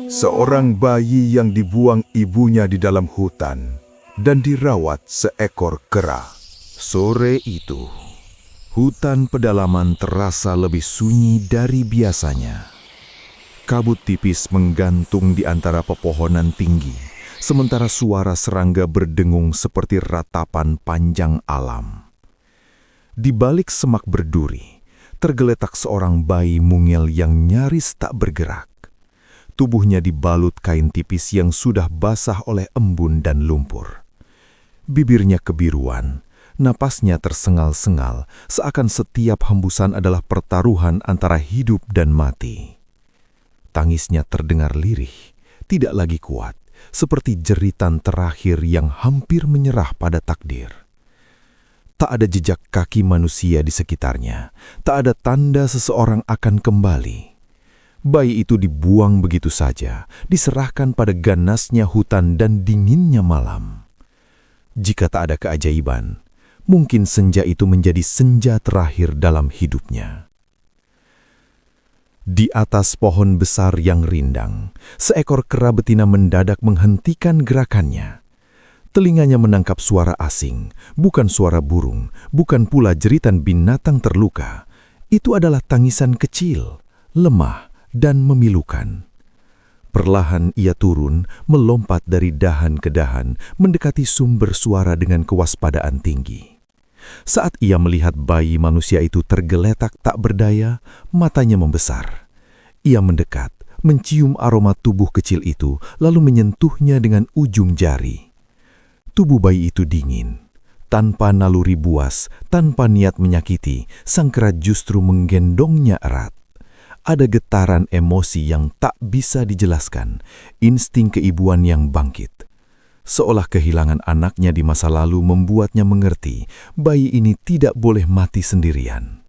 Seorang bayi yang dibuang ibunya di dalam hutan dan dirawat seekor kera. Sore itu, hutan pedalaman terasa lebih sunyi dari biasanya. Kabut tipis menggantung di antara pepohonan tinggi, sementara suara serangga berdengung seperti ratapan panjang alam. Di balik semak berduri, tergeletak seorang bayi mungil yang nyaris tak bergerak. Tubuhnya dibalut kain tipis yang sudah basah oleh embun dan lumpur. Bibirnya kebiruan, napasnya tersengal-sengal, seakan setiap hembusan adalah pertaruhan antara hidup dan mati. Tangisnya terdengar lirih, tidak lagi kuat, seperti jeritan terakhir yang hampir menyerah pada takdir. Tak ada jejak kaki manusia di sekitarnya, tak ada tanda seseorang akan kembali. Bayi itu dibuang begitu saja, diserahkan pada ganasnya hutan dan dinginnya malam. Jika tak ada keajaiban, mungkin senja itu menjadi senja terakhir dalam hidupnya. Di atas pohon besar yang rindang, seekor kera betina mendadak menghentikan gerakannya. Telinganya menangkap suara asing, bukan suara burung, bukan pula jeritan binatang terluka. Itu adalah tangisan kecil, lemah, dan memilukan. Perlahan ia turun, melompat dari dahan ke dahan, mendekati sumber suara dengan kewaspadaan tinggi. Saat ia melihat bayi manusia itu tergeletak tak berdaya, matanya membesar. Ia mendekat, mencium aroma tubuh kecil itu, lalu menyentuhnya dengan ujung jari. Tubuh bayi itu dingin. Tanpa naluri buas, tanpa niat menyakiti, sang kera justru menggendongnya erat. Ada getaran emosi yang tak bisa dijelaskan, insting keibuan yang bangkit. Seolah kehilangan anaknya di masa lalu membuatnya mengerti bayi ini tidak boleh mati sendirian.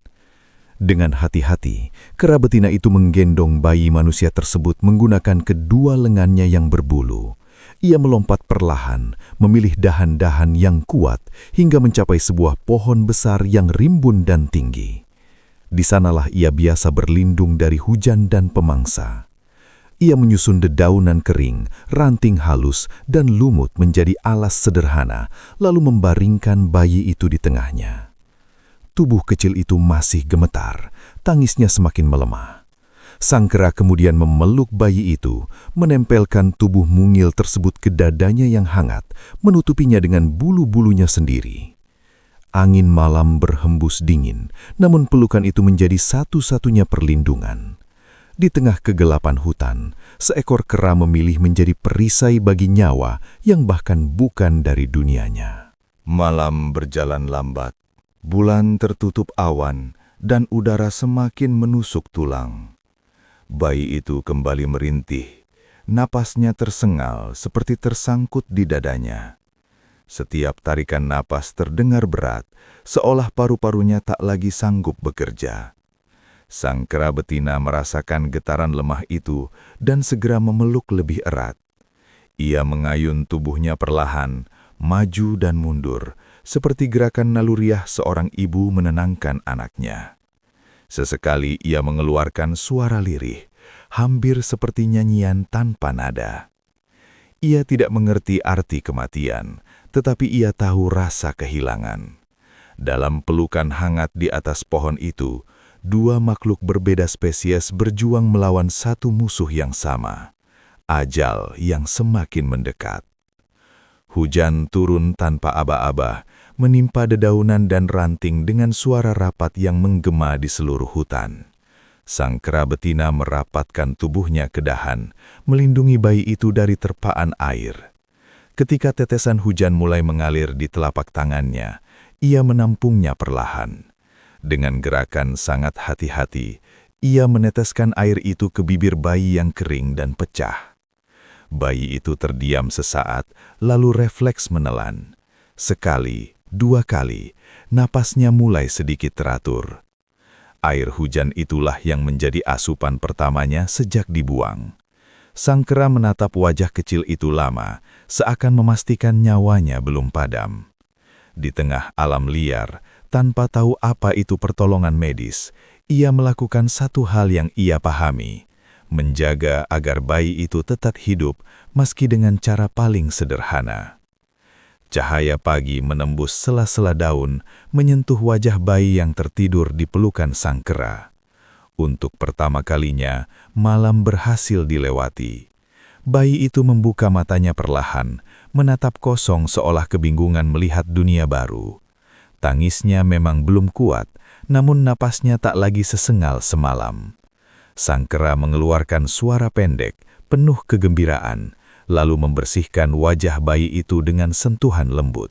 Dengan hati-hati, kera betina itu menggendong bayi manusia tersebut menggunakan kedua lengannya yang berbulu. Ia melompat perlahan, memilih dahan-dahan yang kuat hingga mencapai sebuah pohon besar yang rimbun dan tinggi. Di sanalah ia biasa berlindung dari hujan dan pemangsa. Ia menyusun dedaunan kering, ranting halus, dan lumut menjadi alas sederhana, lalu membaringkan bayi itu di tengahnya. Tubuh kecil itu masih gemetar, tangisnya semakin melemah. Sang kera kemudian memeluk bayi itu, menempelkan tubuh mungil tersebut ke dadanya yang hangat, menutupinya dengan bulu-bulunya sendiri. Angin malam berhembus dingin, namun pelukan itu menjadi satu-satunya perlindungan. Di tengah kegelapan hutan, seekor kera memilih menjadi perisai bagi nyawa yang bahkan bukan dari dunianya. Malam berjalan lambat, bulan tertutup awan, dan udara semakin menusuk tulang. Bayi itu kembali merintih, napasnya tersengal seperti tersangkut di dadanya. Setiap tarikan napas terdengar berat, seolah paru-parunya tak lagi sanggup bekerja. Sang kera betina merasakan getaran lemah itu dan segera memeluk lebih erat. Ia mengayun tubuhnya perlahan, maju dan mundur, seperti gerakan naluriah seorang ibu menenangkan anaknya. Sesekali ia mengeluarkan suara lirih, hampir seperti nyanyian tanpa nada. Ia tidak mengerti arti kematian, tetapi ia tahu rasa kehilangan. Dalam pelukan hangat di atas pohon itu, dua makhluk berbeda spesies berjuang melawan satu musuh yang sama, ajal yang semakin mendekat. Hujan turun tanpa aba-aba, menimpa dedaunan dan ranting dengan suara rapat yang menggema di seluruh hutan. Sang kera betina merapatkan tubuhnya ke dahan, melindungi bayi itu dari terpaan air. Ketika tetesan hujan mulai mengalir di telapak tangannya, ia menampungnya perlahan. Dengan gerakan sangat hati-hati, ia meneteskan air itu ke bibir bayi yang kering dan pecah. Bayi itu terdiam sesaat, lalu refleks menelan. Sekali, dua kali, napasnya mulai sedikit teratur. Air hujan itulah yang menjadi asupan pertamanya sejak dibuang. Sang kera menatap wajah kecil itu lama, seakan memastikan nyawanya belum padam. Di tengah alam liar, tanpa tahu apa itu pertolongan medis, ia melakukan satu hal yang ia pahami. menjaga agar bayi itu tetap hidup meski dengan cara paling sederhana. Cahaya pagi menembus sela-sela daun, menyentuh wajah bayi yang tertidur di pelukan sang kera. Untuk pertama kalinya, malam berhasil dilewati. Bayi itu membuka matanya perlahan, menatap kosong seolah kebingungan melihat dunia baru. Tangisnya memang belum kuat, namun napasnya tak lagi sesengal semalam. Sang kera mengeluarkan suara pendek, penuh kegembiraan, lalu membersihkan wajah bayi itu dengan sentuhan lembut.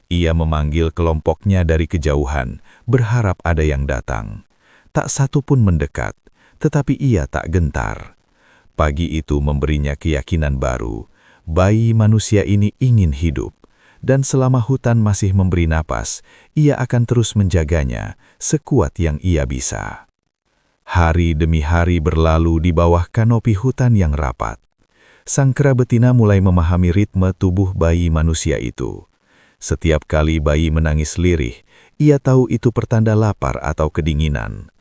Ia memanggil kelompoknya dari kejauhan, berharap ada yang datang. Tak satu pun mendekat, tetapi ia tak gentar. Pagi itu memberinya keyakinan baru, bayi manusia ini ingin hidup, dan selama hutan masih memberi napas, ia akan terus menjaganya sekuat yang ia bisa. Hari demi hari berlalu di bawah kanopi hutan yang rapat. Sang kera betina mulai memahami ritme tubuh bayi manusia itu. Setiap kali bayi menangis lirih, ia tahu itu pertanda lapar atau kedinginan.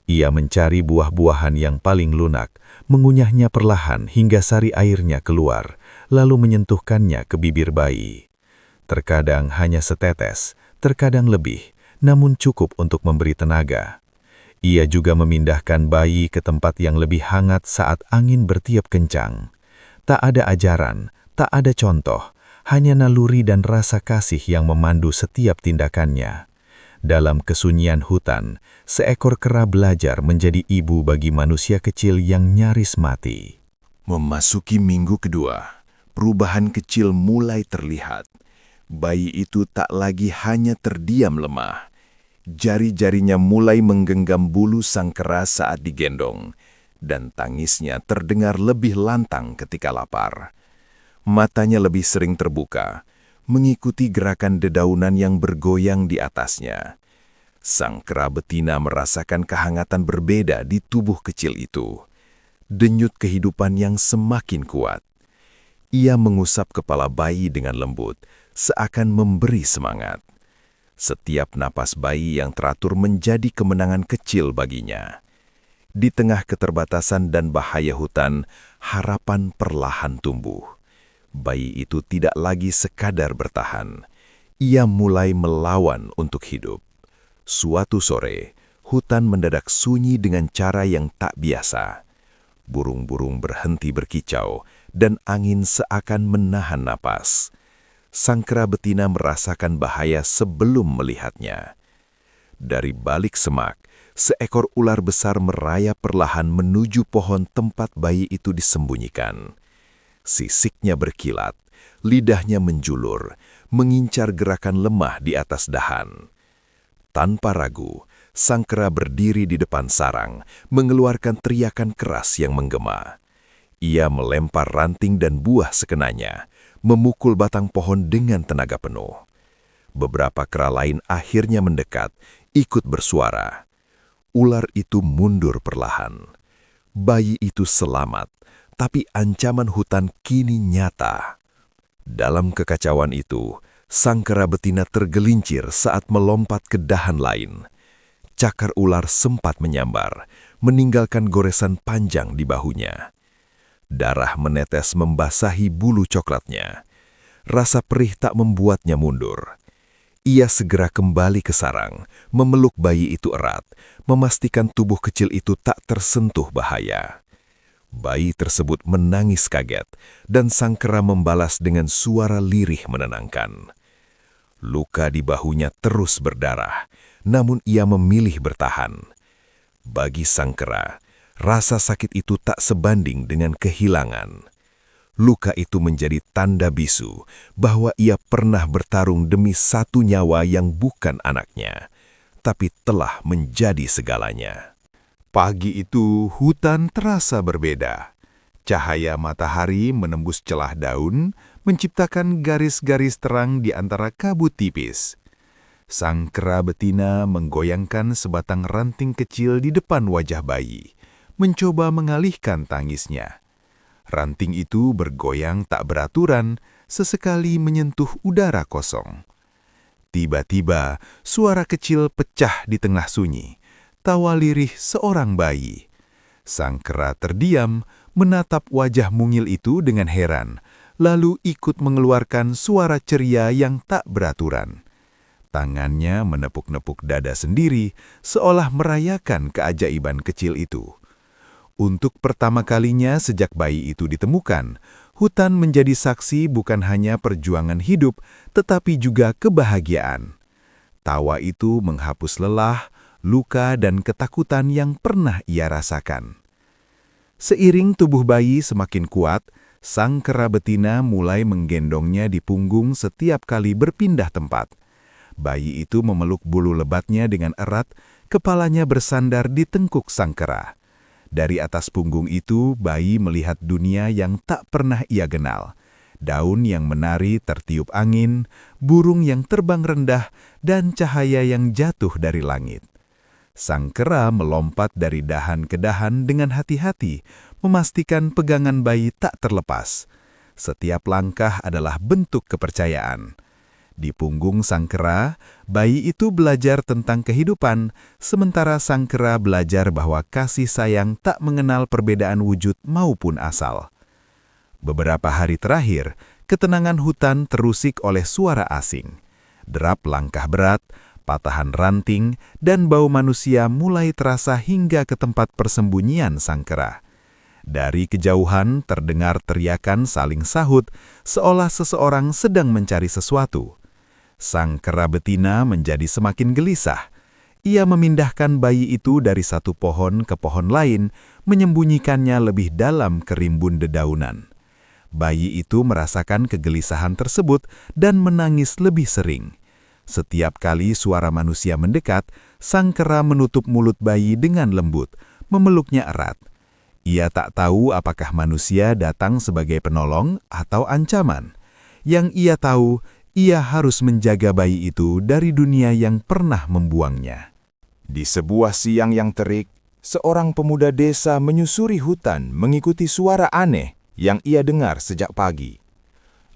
Ia mencari buah-buahan yang paling lunak, mengunyahnya perlahan hingga sari airnya keluar, lalu menyentuhkannya ke bibir bayi. Terkadang hanya setetes, terkadang lebih, namun cukup untuk memberi tenaga. Ia juga memindahkan bayi ke tempat yang lebih hangat saat angin bertiup kencang. Tak ada ajaran, tak ada contoh, hanya naluri dan rasa kasih yang memandu setiap tindakannya. Dalam kesunyian hutan, seekor kera belajar menjadi ibu bagi manusia kecil yang nyaris mati. Memasuki minggu kedua, perubahan kecil mulai terlihat. Bayi itu tak lagi hanya terdiam lemah. Jari-jarinya mulai menggenggam bulu sang kera saat digendong, dan tangisnya terdengar lebih lantang ketika lapar. Matanya lebih sering terbuka, mengikuti gerakan dedaunan yang bergoyang di atasnya. Sang kera betina merasakan kehangatan berbeda di tubuh kecil itu. Denyut kehidupan yang semakin kuat. Ia mengusap kepala bayi dengan lembut, seakan memberi semangat. Setiap napas bayi yang teratur menjadi kemenangan kecil baginya. Di tengah keterbatasan dan bahaya hutan, harapan perlahan tumbuh. Bayi itu tidak lagi sekadar bertahan. Ia mulai melawan untuk hidup. Suatu sore, hutan mendadak sunyi dengan cara yang tak biasa. Burung-burung berhenti berkicau, dan angin seakan menahan napas. Sang kera betina merasakan bahaya sebelum melihatnya. Dari balik semak, seekor ular besar merayap perlahan menuju pohon tempat bayi itu disembunyikan. Sisiknya berkilat, lidahnya menjulur, mengincar gerakan lemah di atas dahan. Tanpa ragu, sang kera berdiri di depan sarang, mengeluarkan teriakan keras yang menggema. Ia melempar ranting dan buah sekenanya, memukul batang pohon dengan tenaga penuh. Beberapa kera lain akhirnya mendekat, ikut bersuara. Ular itu mundur perlahan. Bayi itu selamat, tapi ancaman hutan kini nyata. Dalam kekacauan itu, sang kera betina tergelincir saat melompat ke dahan lain. Cakar ular sempat menyambar, meninggalkan goresan panjang di bahunya. Darah menetes membasahi bulu coklatnya. Rasa perih tak membuatnya mundur. Ia segera kembali ke sarang, memeluk bayi itu erat, memastikan tubuh kecil itu tak tersentuh bahaya. Bayi tersebut menangis kaget, dan sang kera membalas dengan suara lirih menenangkan. Luka di bahunya terus berdarah, namun ia memilih bertahan. Bagi sang kera, rasa sakit itu tak sebanding dengan kehilangan. Luka itu menjadi tanda bisu bahwa ia pernah bertarung demi satu nyawa yang bukan anaknya, tapi telah menjadi segalanya. Pagi itu hutan terasa berbeda. Cahaya matahari menembus celah daun, menciptakan garis-garis terang di antara kabut tipis. Sang kera betina menggoyangkan sebatang ranting kecil di depan wajah bayi, mencoba mengalihkan tangisnya. Ranting itu bergoyang tak beraturan, sesekali menyentuh udara kosong. Tiba-tiba, suara kecil pecah di tengah sunyi, tawa lirih seorang bayi. Sang kera terdiam, menatap wajah mungil itu dengan heran, lalu ikut mengeluarkan suara ceria yang tak beraturan. Tangannya menepuk-nepuk dada sendiri, seolah merayakan keajaiban kecil itu. Untuk pertama kalinya sejak bayi itu ditemukan, hutan menjadi saksi bukan hanya perjuangan hidup, tetapi juga kebahagiaan. Tawa itu menghapus lelah, luka, dan ketakutan yang pernah ia rasakan. Seiring tubuh bayi semakin kuat, sang kera betina mulai menggendongnya di punggung setiap kali berpindah tempat. Bayi itu memeluk bulu lebatnya dengan erat, kepalanya bersandar di tengkuk sang kera. Dari atas punggung itu, bayi melihat dunia yang tak pernah ia kenal. Daun yang menari tertiup angin, burung yang terbang rendah, dan cahaya yang jatuh dari langit. Sang kera melompat dari dahan ke dahan dengan hati-hati, memastikan pegangan bayi tak terlepas. Setiap langkah adalah bentuk kepercayaan. Di punggung sang kera, bayi itu belajar tentang kehidupan, sementara sang kera belajar bahwa kasih sayang tak mengenal perbedaan wujud maupun asal. Beberapa hari terakhir, ketenangan hutan terusik oleh suara asing. Derap langkah berat, patahan ranting, dan bau manusia mulai terasa hingga ke tempat persembunyian sang kera. Dari kejauhan terdengar teriakan saling sahut, seolah seseorang sedang mencari sesuatu. Sang kera betina menjadi semakin gelisah. Ia memindahkan bayi itu dari satu pohon ke pohon lain, menyembunyikannya lebih dalam ke rimbun dedaunan. Bayi itu merasakan kegelisahan tersebut dan menangis lebih sering. Setiap kali suara manusia mendekat, sang kera menutup mulut bayi dengan lembut, memeluknya erat. Ia tak tahu apakah manusia datang sebagai penolong atau ancaman. Yang ia tahu, ia harus menjaga bayi itu dari dunia yang pernah membuangnya. Di sebuah siang yang terik, seorang pemuda desa menyusuri hutan mengikuti suara aneh yang ia dengar sejak pagi.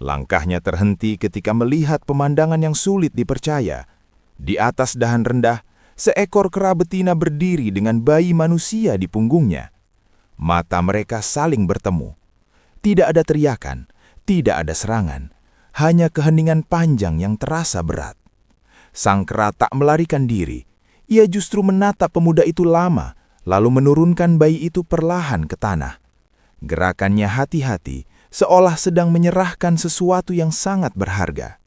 Langkahnya terhenti ketika melihat pemandangan yang sulit dipercaya. Di atas dahan rendah, seekor kera betina berdiri dengan bayi manusia di punggungnya. Mata mereka saling bertemu. Tidak ada teriakan, tidak ada serangan, hanya keheningan panjang yang terasa berat. Sang kera tak melarikan diri. Ia justru menatap pemuda itu lama, lalu menurunkan bayi itu perlahan ke tanah. Gerakannya hati-hati, seolah sedang menyerahkan sesuatu yang sangat berharga.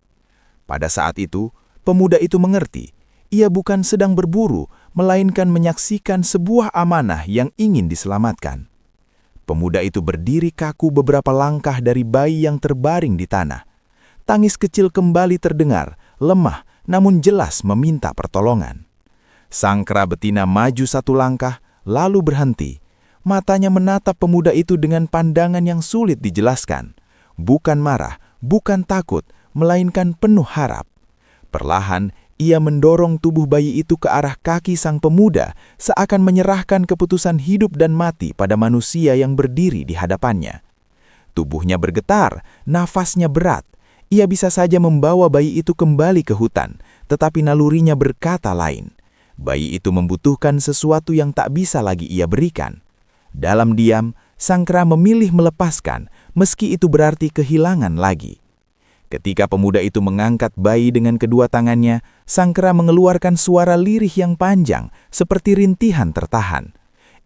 Pada saat itu, pemuda itu mengerti, ia bukan sedang berburu, melainkan menyaksikan sebuah amanah yang ingin diselamatkan. Pemuda itu berdiri kaku beberapa langkah dari bayi yang terbaring di tanah. Tangis kecil kembali terdengar, lemah namun jelas meminta pertolongan. Sang kera betina maju satu langkah, lalu berhenti. Matanya menatap pemuda itu dengan pandangan yang sulit dijelaskan. Bukan marah, bukan takut, melainkan penuh harap. Perlahan, ia mendorong tubuh bayi itu ke arah kaki sang pemuda, seakan menyerahkan keputusan hidup dan mati pada manusia yang berdiri di hadapannya. Tubuhnya bergetar, nafasnya berat. Ia bisa saja membawa bayi itu kembali ke hutan, tetapi nalurinya berkata lain. Bayi itu membutuhkan sesuatu yang tak bisa lagi ia berikan. Dalam diam, sang kera memilih melepaskan, meski itu berarti kehilangan lagi. Ketika pemuda itu mengangkat bayi dengan kedua tangannya, sang kera mengeluarkan suara lirih yang panjang, seperti rintihan tertahan.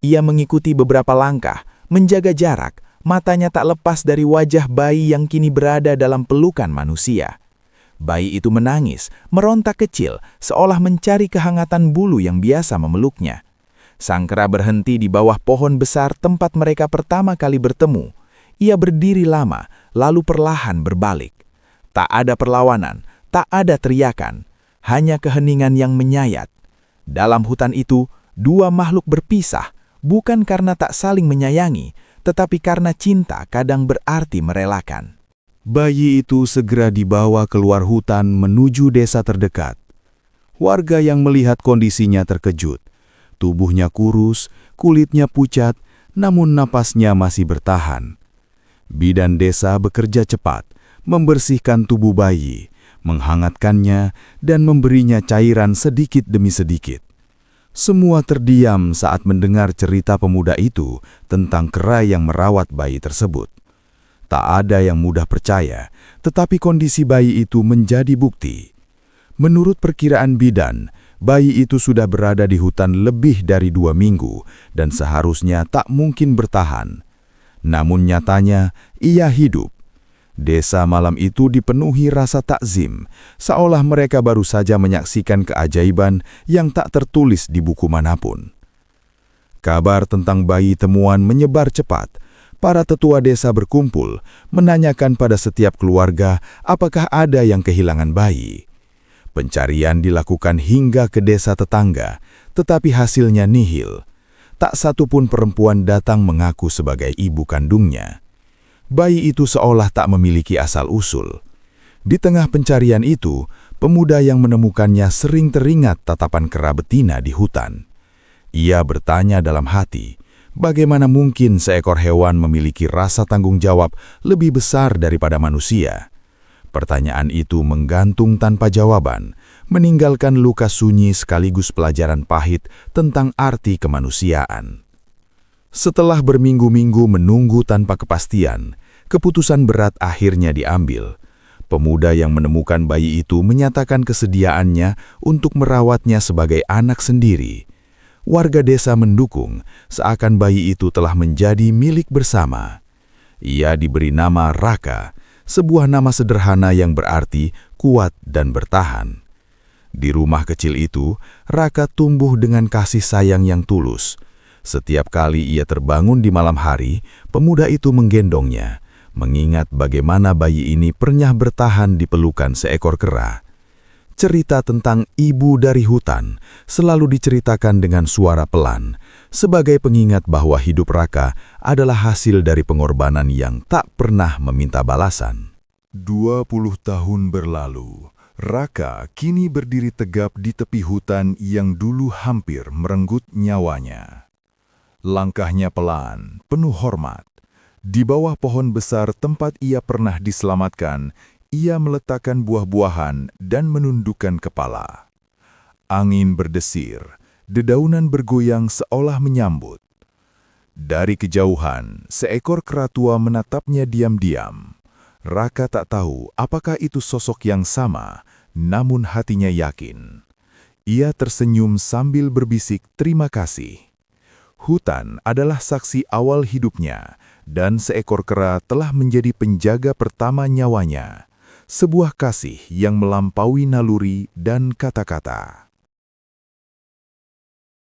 Ia mengikuti beberapa langkah, menjaga jarak, matanya tak lepas dari wajah bayi yang kini berada dalam pelukan manusia. Bayi itu menangis, merontak kecil, seolah mencari kehangatan bulu yang biasa memeluknya. Sang kera berhenti di bawah pohon besar tempat mereka pertama kali bertemu. Ia berdiri lama, lalu perlahan berbalik. Tak ada perlawanan, tak ada teriakan, hanya keheningan yang menyayat. Dalam hutan itu, dua makhluk berpisah, bukan karena tak saling menyayangi, tetapi karena cinta kadang berarti merelakan. Bayi itu segera dibawa keluar hutan menuju desa terdekat. Warga yang melihat kondisinya terkejut. Tubuhnya kurus, kulitnya pucat, namun napasnya masih bertahan. Bidan desa bekerja cepat, membersihkan tubuh bayi, menghangatkannya, dan memberinya cairan sedikit demi sedikit. Semua terdiam saat mendengar cerita pemuda itu tentang kera yang merawat bayi tersebut. Tak ada yang mudah percaya, tetapi kondisi bayi itu menjadi bukti. Menurut perkiraan bidan, bayi itu sudah berada di hutan lebih dari 2 minggu dan seharusnya tak mungkin bertahan. Namun nyatanya, ia hidup. Desa malam itu dipenuhi rasa takzim, seolah mereka baru saja menyaksikan keajaiban yang tak tertulis di buku manapun. Kabar tentang bayi temuan menyebar cepat. Para tetua desa berkumpul, menanyakan pada setiap keluarga apakah ada yang kehilangan bayi. Pencarian dilakukan hingga ke desa tetangga, tetapi hasilnya nihil. Tak satu pun perempuan datang mengaku sebagai ibu kandungnya. Bayi itu seolah tak memiliki asal-usul. Di tengah pencarian itu, pemuda yang menemukannya sering teringat tatapan kera betina di hutan. Ia bertanya dalam hati, bagaimana mungkin seekor hewan memiliki rasa tanggung jawab lebih besar daripada manusia? Pertanyaan itu menggantung tanpa jawaban, meninggalkan luka sunyi sekaligus pelajaran pahit tentang arti kemanusiaan. Setelah berminggu-minggu menunggu tanpa kepastian, keputusan berat akhirnya diambil. Pemuda yang menemukan bayi itu menyatakan kesediaannya untuk merawatnya sebagai anak sendiri. Warga desa mendukung, seakan bayi itu telah menjadi milik bersama. Ia diberi nama Raka, sebuah nama sederhana yang berarti kuat dan bertahan. Di rumah kecil itu, Raka tumbuh dengan kasih sayang yang tulus. Setiap kali ia terbangun di malam hari, pemuda itu menggendongnya, mengingat bagaimana bayi ini pernah bertahan di pelukan seekor kera. Cerita tentang ibu dari hutan selalu diceritakan dengan suara pelan, sebagai pengingat bahwa hidup Raka adalah hasil dari pengorbanan yang tak pernah meminta balasan. 20 tahun berlalu, Raka kini berdiri tegap di tepi hutan yang dulu hampir merenggut nyawanya. Langkahnya pelan, penuh hormat. Di bawah pohon besar tempat ia pernah diselamatkan, ia meletakkan buah-buahan dan menundukkan kepala. Angin berdesir, dedaunan bergoyang seolah menyambut. Dari kejauhan, seekor kera tua menatapnya diam-diam. Raka tak tahu apakah itu sosok yang sama, namun hatinya yakin. Ia tersenyum sambil berbisik terima kasih. Hutan adalah saksi awal hidupnya, dan seekor kera telah menjadi penjaga pertama nyawanya. Sebuah kasih yang melampaui naluri dan kata-kata.